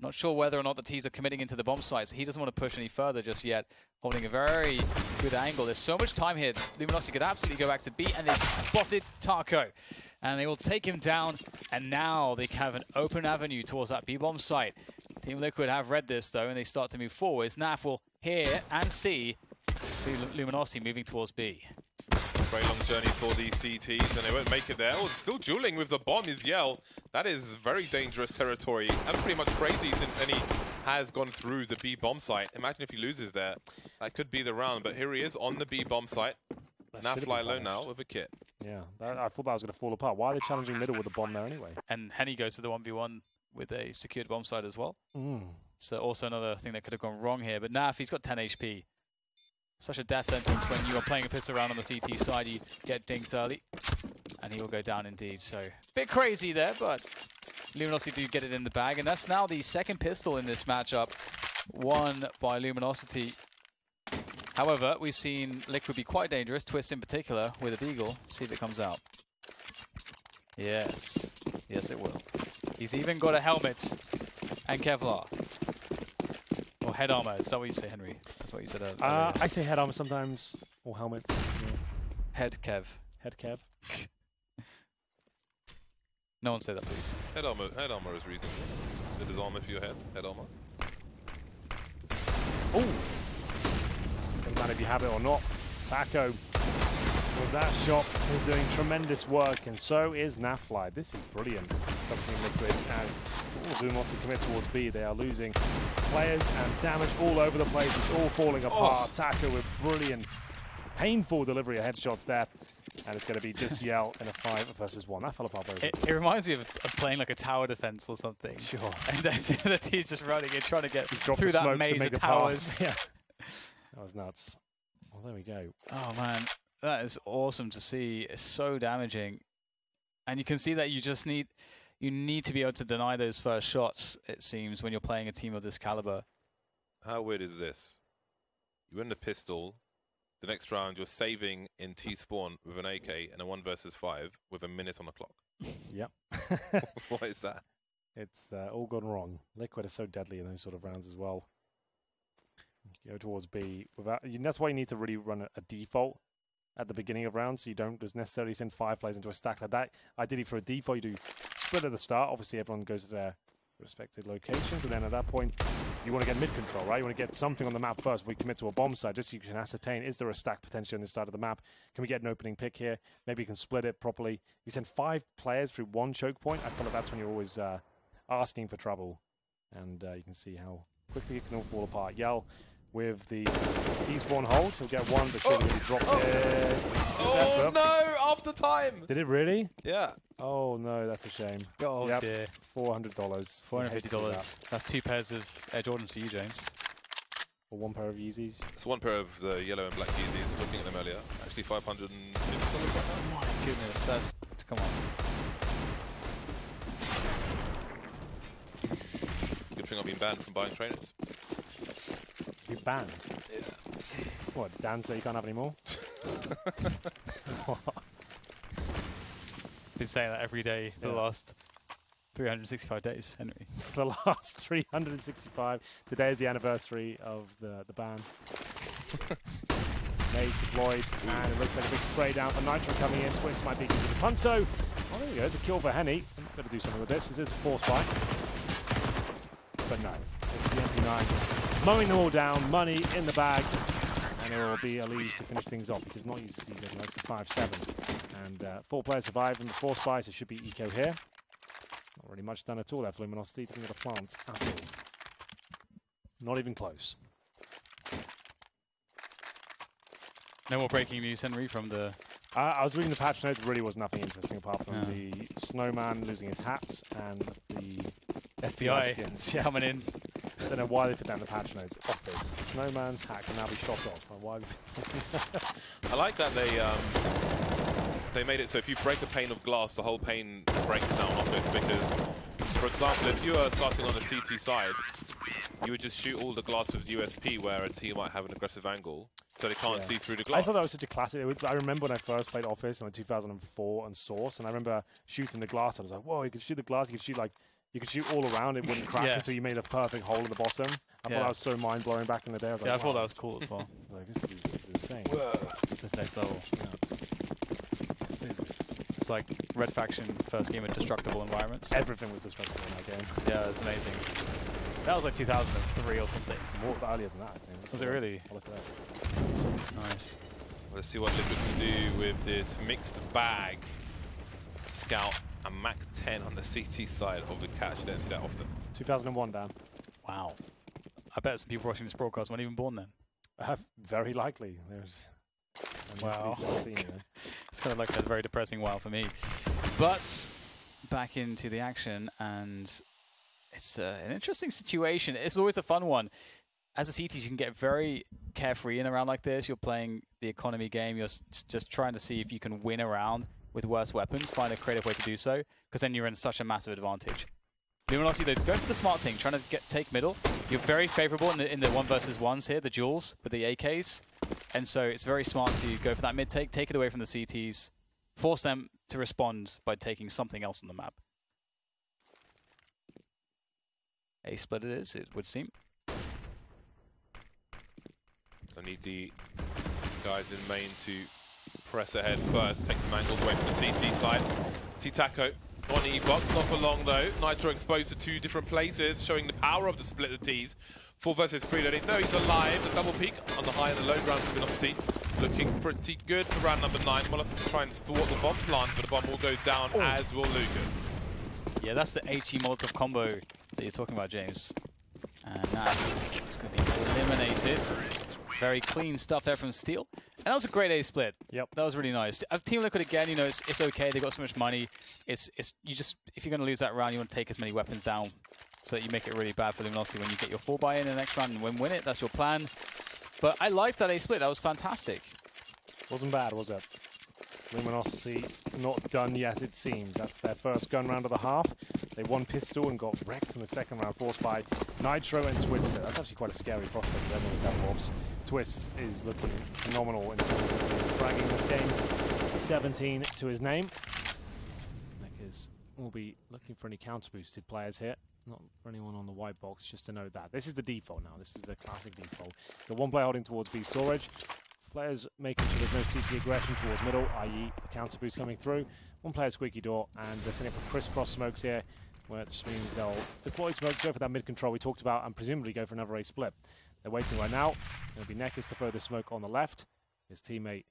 Not sure whether or not the T's are committing into the bomb site, so he doesn't want to push any further just yet. Holding a very good angle. There's so much time here. Luminosity could absolutely go back to B, and they've spotted Taco. And they will take him down, and now they have an open avenue towards that B-bomb site. Team Liquid have read this, though, and they start to move forwards. Naf will hear and see Luminosity moving towards B. Very long journey for these CTs, and they won't make it there. Oh, still dueling with the bomb is Yell. That is very dangerous territory. That's pretty much crazy since Henny has gone through the B bomb site. Imagine if he loses there. That could be the round, but here he is on the B bomb site. Now fly low now with a kit. Yeah, I thought that was going to fall apart. Why are they challenging middle with the bomb there anyway? And Henny goes to the 1v1 with a secured bomb site as well. So also another thing that could have gone wrong here. But Naf, he's got 10 HP. Such a death sentence when you are playing a pistol round on the CT side. You get dinked early, and he will go down indeed. So bit crazy there, but Luminosity do get it in the bag. And that's now the second pistol in this matchup, won by Luminosity. However, we've seen Liquid be quite dangerous, Twist in particular, with a Deagle. See if it comes out. Yes. Yes, it will. He's even got a helmet and Kevlar. Or head armor. Is that what you say, Henry? That's what you said earlier. I say head armor sometimes, or helmets. Yeah. Head Kev. Head Kev. No one say that, please. Head armor is reasonable. It is armor for your head. Head armor. Oh! Doesn't matter if you have it or not. Taco with that shot is doing tremendous work, and so is Nafly. This is brilliant. Team Liquid as Luminosity commit towards B. They are losing players and damage all over the place. It's all falling apart. Taco with brilliant, painful delivery of headshots there. And it's going to be just Yell in a 5 versus 1. That fell apart very It reminds me of playing like a tower defense or something. Sure. And then the team's just running and trying to get through that maze of towers. Yeah. That was nuts. Well, there we go. Oh, man. That is awesome to see. It's so damaging. And you can see that you need to be able to deny those first shots, it seems, when you're playing a team of this caliber. How weird is this? You win the pistol. The next round, you're saving in T-spawn with an AK and a 1 versus 5 with a minute on the clock. Yep. What is that? It's all gone wrong. Liquid is so deadly in those sort of rounds as well. You go towards B. That's why you need to really run a default at the beginning of rounds, so you don't just necessarily send 5 players into a stack like that. Ideally, for a default, you do split at the start. Obviously, everyone goes to their respective locations, and then at that point, you want to get mid control, right? You want to get something on the map first. If we commit to a bomb site, just so you can ascertain, is there a stack potentially on this side of the map? Can we get an opening pick here? Maybe you can split it properly. You send 5 players through 1 choke point. I feel like that's when you're always asking for trouble. And you can see how quickly it can all fall apart. Yell with the T-spawn hold. He'll get 1, but surely he dropped it. Oh no! After time! Did it really? Yeah. Oh no, that's a shame. Oh dear. $400. $450. That's 2 pairs of Air Jordans for you, James. Or 1 pair of Yeezys. It's 1 pair of the yellow and black Yeezys. Looking at them earlier. Actually, $550. Oh my goodness, that's come on. Good thing I've been banned from buying trainers. You banned? Yeah. What? Dan said you can't have any more? Been saying that every day for the last 365 days, Henry. For the last 365. Today is the anniversary of the ban. Maze deployed, and it looks like a big spray down for Nitro coming in. Twist might be into the punch though. Oh, there we go. It's a kill for Henny. I'm going to do something with this. This is a force fight. But no. It's the MP9 mowing them all down. Money in the bag. And it will be a lead to finish things off. He does not use the season. That's the 5-7. And 4 players survive from the force fight, so it should be eco here. Not really much done at all there for Luminosity. Didn't get a plant at all. Not even close. No more breaking news, Henry, from the... I was reading the patch notes. Really was nothing interesting apart from the snowman losing his hat and the FBI skins coming in. I don't know why they put down the patch notes. Office. Snowman's hat can now be shot off. Why? I like that they made it so if you break a pane of glass, the whole pane breaks down Office, because, for example, if you are starting on the CT side, you would just shoot all the glass with USP where a team might have an aggressive angle, so they can't see through the glass. I thought that was such a classic. I remember when I first played Office in 2004 on Source, and I remember shooting the glass, and I was like, whoa, you could shoot the glass, you could shoot like... You could shoot all around, it wouldn't crack until you made a perfect hole in the bottom. I thought that was so mind-blowing back in the day. I was like, I thought that was cool as well. Like, this is insane. Whoa. This is next level. It's like Red Faction first game of destructible environments. Everything was destructible in that game. Yeah, it's amazing. That was like 2003 or something. More earlier than that, I think. Was it really? I'll look at that. Nice. Let's see what Liquid can do with this mixed bag. Scout and Mac 10 on the CT side of the catch. You don't see that often. 2001, Dan. Wow. I bet some people watching this broadcast weren't even born then. Very likely. There's wow. 17, It's kind of like a very depressing wow for me. But back into the action, and it's an interesting situation. It's always a fun one. As a CTs, you can get very carefree in a round like this. You're playing the economy game. You're just trying to see if you can win a round with worse weapons, find a creative way to do so, because then you're in such a massive advantage. Luminosity, though, go for the smart thing, trying to take middle. You're very favorable in the 1 versus 1s here, the duels with the AKs, and so it's very smart to go for that mid take it away from the CTs, force them to respond by taking something else on the map. A split it is, it would seem. I need the guys in main to press ahead first, take some angles away from the CT side. T-Taco on E-Box, not for long though. Nitro exposed to 2 different places, showing the power of the split of Ts. 4 versus 3, they know he's alive. The double peak on the high and the low ground for Luminosity. Looking pretty good for round number 9. Molotov to try and thwart the bomb plant, but the bomb will go down, as will Lucas. Yeah, that's the HE Molotov combo that you're talking about, James. And now it's going to be eliminated. Very clean stuff there from Steel. And that was a great A split. Yep. That was really nice. Team Liquid again, you know, it's okay. They got so much money. It's you just, if you're going to lose that round, you want to take as many weapons down so that you make it really bad for Luminosity when you get your 4 buy in the next round and win it. That's your plan. But I liked that A split. That was fantastic. Wasn't bad, was it? Luminosity not done yet, it seems. That's their first gun round of the half. They won pistol and got wrecked in the second round, forced by Nitro and Twister. That's actually quite a scary prospect for everyone with double ops. Twist is looking phenomenal in terms of his fragging this game. 17 to his name. Lakers will be looking for any counter-boosted players here. Not for anyone on the white box, just to note that. This is the default now. This is the classic default. The 1 player holding towards B storage. Players making sure there's no CT aggression towards middle, i.e. the counter boost coming through. One player squeaky door, and they're setting up for crisscross smokes here, which means they'll deploy smokes, go for that mid control we talked about, and presumably go for another A split. They're waiting right now. It'll be Neckers to throw the smoke on the left. His teammate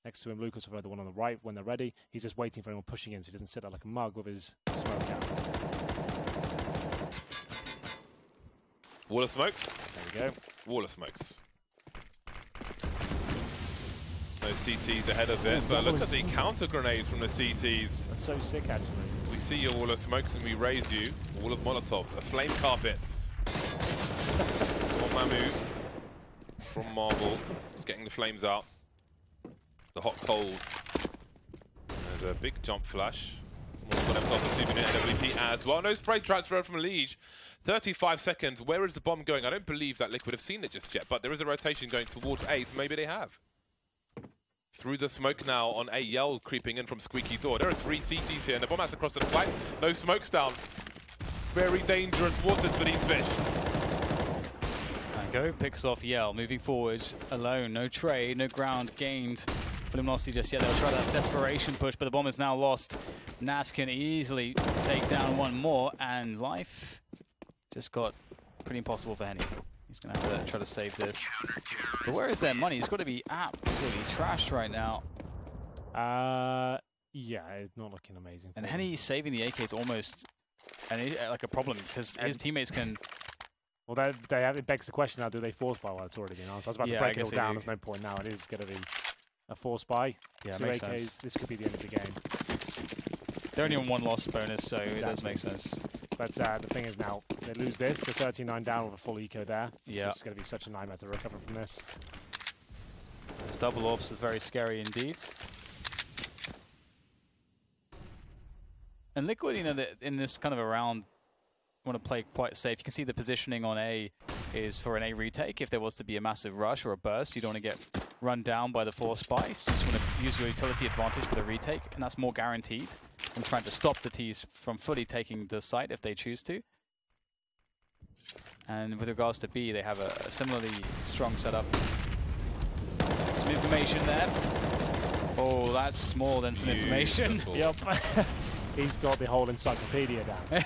next to him, Lucas, will throw the one on the right when they're ready. He's just waiting for anyone pushing in so he doesn't sit there like a mug with his smoke out. Wall of smokes. There we go. Wall of smokes. No CTs ahead of it, but look at the counter grenades from the CTs. That's so sick, actually. We see your wall of smokes and we raise you. Wall of Molotovs, a flame carpet. Mamu from Marvel, just getting the flames out. The hot coals. There's a big jump flash. Someone's got himself a souvenir NWP as well. No spray transfer from Liege. 35 seconds. Where is the bomb going? I don't believe that Liquid have seen it just yet, but there is a rotation going towards A, so maybe they have. Through the smoke now on A. Yell creeping in from Squeaky Door. There are 3 CTs here, and the bomb has to cross to the site. No smokes down. Very dangerous waters for these fish. Go, picks off Yell, moving forwards, alone, no trade, no ground gained for Luminosity just yet. They'll try that desperation push, but the bomb is now lost. Nav can easily take down one more, and life just got pretty impossible for Henny. He's going to have to try to save this. But where is their money? It's got to be absolutely trashed right now. Yeah, it's not looking amazing. And Henny saving the AK is almost like a problem, because his teammates can... Well, it begs the question now, do they force buy? Well, it's already been answered. I was about to break it all down. There's no point now. It is going to be a force buy. Yeah, 2 makes AKs. sense. This could be the end of the game. They're only on 1 loss bonus, so it does make sense. But the thing is now, they lose this. They're 39 down with a full eco there. Yeah. It's going to be such a nightmare to recover from this. This double orbs is very scary indeed. And Liquid, you know, in this kind of a round, want to play quite safe. You can see the positioning on A is for an A retake. If there was to be a massive rush or a burst, you don't want to get run down by the force spice. You just want to use your utility advantage for the retake, and that's more guaranteed than trying to stop the Ts from fully taking the site if they choose to. And with regards to B, they have a similarly strong setup. Some information there. Oh, that's more than some information. Yep. He's got the whole encyclopedia down.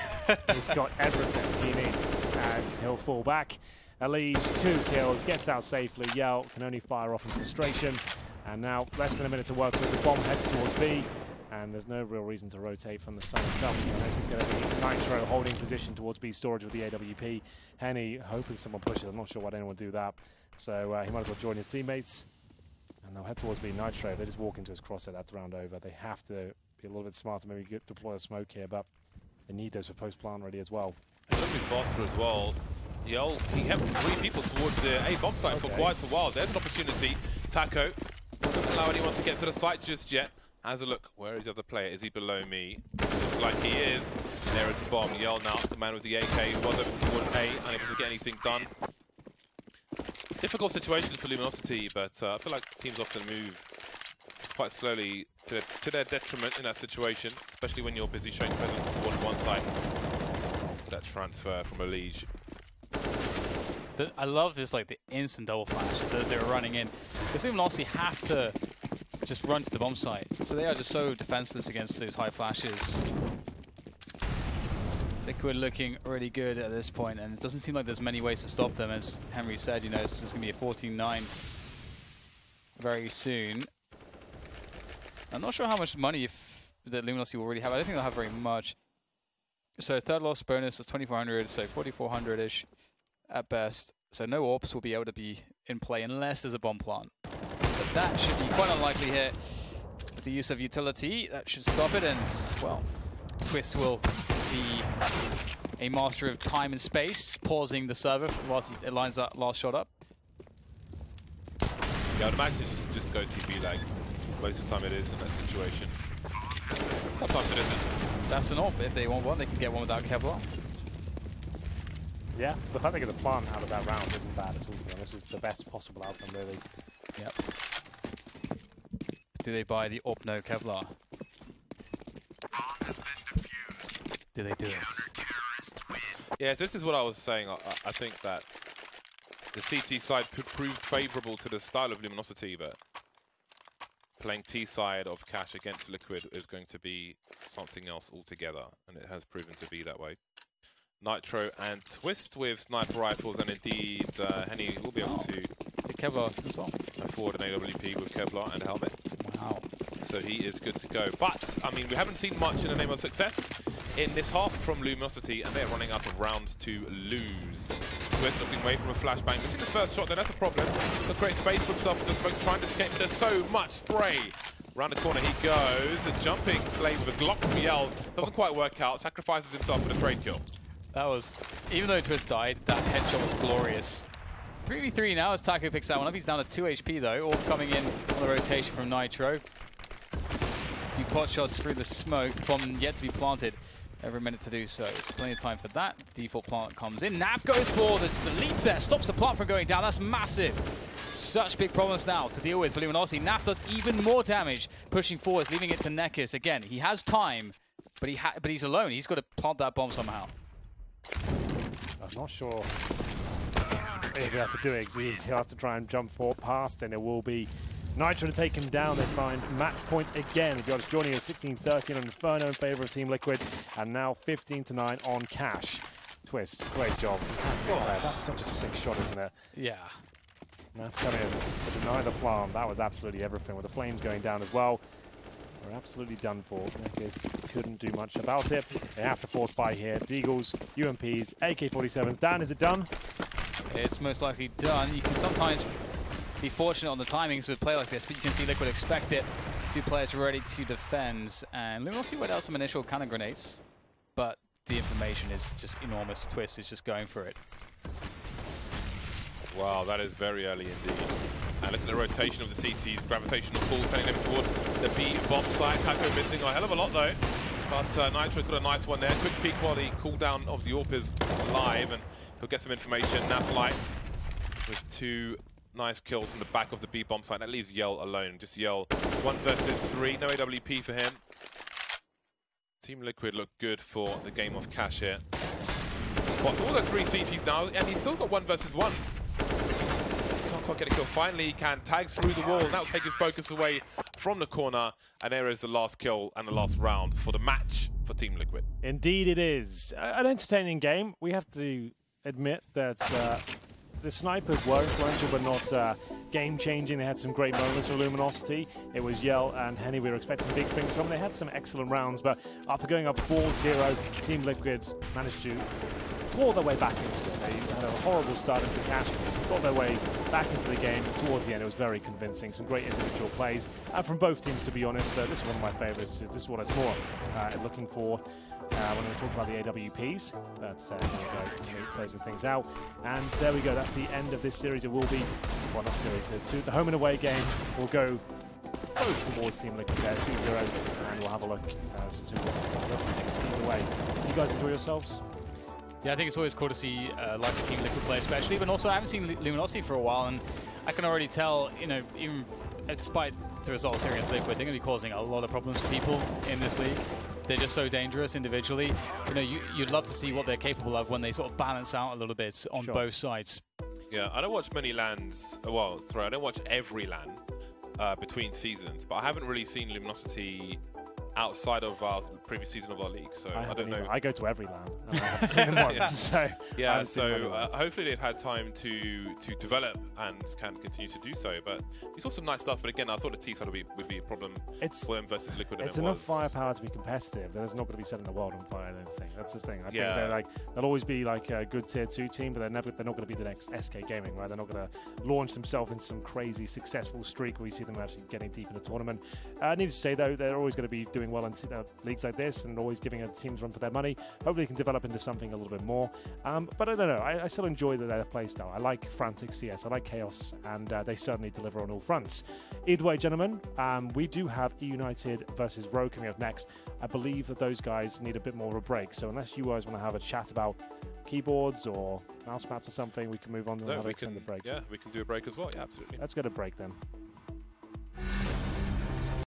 He's got everything he needs, and he'll fall back. Elise, 2 kills, gets out safely. Yell can only fire off in frustration. And now, less than a minute to work with. The bomb heads towards B, and there's no real reason to rotate from the site itself. This is going to be Nitro holding position towards B storage with the AWP. Henny hoping someone pushes. I'm not sure why anyone would do that. So he might as well join his teammates. And they'll head towards B. Nitro, they just walk into his crosshair. That's round over. They have to be a little bit smarter, maybe deploy a smoke here, but they need those for post-plant ready as well. A little bit faster as well. Yell, he helped 3 people towards the A bomb site for quite a while. There's an opportunity. Taco doesn't allow anyone to get to the site just yet. Has a look. Where is the other player? Is he below me? Looks like he is. There is the bomb. Yell now, the man with the AK, was over towards A, unable to get anything done. Difficult situation for Luminosity, but I feel like teams often move quite slowly to their detriment in that situation, especially when you're busy showing presence towards one side. That transfer from a Liege. I love this, like the instant double flashes as they're running in. Because Luminosity have to just run to the bomb site, so they are just so defenseless against those high flashes. Liquid looking really good at this point, and it doesn't seem like there's many ways to stop them. As Henry said, you know, this is going to be a 14-9 very soon. I'm not sure how much money that Luminosity will really have. I don't think they'll have very much. So 3rd loss bonus is 2,400, so 4,400-ish at best. So no AWPs will be able to be in play unless there's a bomb plant. But that should be quite unlikely here. With the use of utility, that should stop it, and, well, Twist will be a master of time and space, pausing the server whilst he lines that last shot up. Yeah, I'd imagine just go TP lag. Most of the time it is in that situation. Sometimes it isn't. That's an AWP. If they want one, they can get one without Kevlar. Yeah, the fact they get the plant out of that round isn't bad at all. This is the best possible outcome, really. Yep. Do they buy the AWP no Kevlar? Do they do it? Yeah, so this is what I was saying. I think that The CT side proved favourable to the style of Luminosity, but playing T side of Cash against Liquid is going to be something else altogether, and it has proven to be that way. Nitro and Twist with sniper rifles, and indeed Henny will be able to Kevlar as well. afford an AWP with Kevlar and a helmet. Wow. So he is good to go. But, I mean, we haven't seen much in the name of success in this half from Luminosity, and they're running out of rounds to lose. Twist looking away from a flashbang. Missing the first shot, then that's a problem. He'll create space for himself with the smoke, trying to escape, but there's so much spray. Around the corner he goes, a jumping play with a Glock from Yell. Doesn't quite work out, sacrifices himself for the trade kill. That was, even though Twist died, that headshot was glorious. 3v3 now as Taco picks that one up. He's down to 2 HP though, all coming in on the rotation from Nitro. A few pot shots through the smoke, bomb yet to be planted. Every minute to do so. There's plenty of time for that. Default plant comes in. Nav goes for the leap there, stops the plant from going down. That's massive. Such big problems now to deal with for Luminosity. Nav does even more damage, pushing forward, leaving it to Nekis. Again, he has time, but he's alone. He's got to plant that bomb somehow. I'm not sure if he'll have to do it, because he'll have to try and jump past, and it will be Nitro to take him down. They find match points again. If you're just joining us, 16-13 on Inferno in favour of Team Liquid, and now 15-9 on Cash. Twist, great job. Fantastic play. That's such a sick shot, isn't it? Yeah. Naf coming in to deny the plant. That was absolutely everything, with the flames going down as well. We're absolutely done for. Nekis couldn't do much about it. They have to force by here. Deagles, UMPs, AK-47s. Dan, is it done? It's most likely done. You can sometimes be fortunate on the timings with play like this, but you can see Liquid expect it. 2 players ready to defend. And Luminosity went out some initial cannon grenades, but the information is just enormous. Twist is just going for it. Wow, that is very early indeed. And look at the rotation of the CT's gravitational pull, sending them towards the B bomb site. Taco missing a hell of a lot though. But Nitro's got a nice one there. Quick peek while the cooldown of the AWP is alive, and he'll get some information. Naflight with 2 nice kills from the back of the B bomb site. That leaves Yell alone. Just Yell 1 versus 3. No AWP for him. Team Liquid look good for the game of Cash here. Spots all the 3 CTs now, and he's still got 1 versus 1s. Can't get a kill. Finally, he can. Tags through the wall. That'll take his focus away from the corner. And there is the last kill and the last round for the match for Team Liquid. Indeed it is. An entertaining game. We have to admit that the snipers were influential, but not game-changing. They had some great moments for Luminosity. It was Yell and Henny we were expecting big things from. They had some excellent rounds, but after going up 4-0, Team Liquid managed to claw their way back into it. They had a horrible start into Cash, got their way back into the game. Towards the end, it was very convincing. Some great individual plays from both teams, to be honest. But this is one of my favourites. This is what I was more looking for when we talk about the AWPs. But closing things out. And there we go. That's the end of this series. It will be, well, not series. The home and away game will go both towards Team Liquid there, 2-0. And we'll have a look as to what next either way. You guys enjoy yourselves? Yeah, I think it's always cool to see likes of Team Liquid play especially, but also I haven't seen Luminosity for a while, and I can already tell, you know, even despite the results here against Liquid, they're going to be causing a lot of problems for people in this league. They're just so dangerous individually. You know, you'd love to see what they're capable of when they sort of balance out a little bit on both sides. Yeah, I don't watch many LANs, well, sorry, I don't watch every LAN between seasons, but I haven't really seen Luminosity outside of our previous season of our league, so I don't know. I go to every LAN, and I haven't seen them once. Yeah, so hopefully they've had time to develop and can continue to do so. But we saw some nice stuff. But again, I thought the T side would be a problem for them versus Liquid. It's enough firepower to be competitive. There's not going to be setting the world on fire. I don't think that's the thing. I think they'll always be like a good tier 2 team, but they're not going to be the next SK Gaming, right? They're not going to launch themselves into some crazy successful streak where you see them actually getting deep in the tournament. Needless to say, though, they're always going to be doing well in leagues like this and always giving a teams run for their money. Hopefully, they can develop into something a little bit more. But I don't know. I still enjoy their play style. I like frantic CS. I like chaos, and they certainly deliver on all fronts. Either way, gentlemen, we do have E United versus Rogue coming up next. I believe that those guys need a bit more of a break. So unless you guys want to have a chat about keyboards or mouse mats or something, we can move on to another extended break. Yeah, we can do a break as well. Yeah, absolutely. Let's go to break then.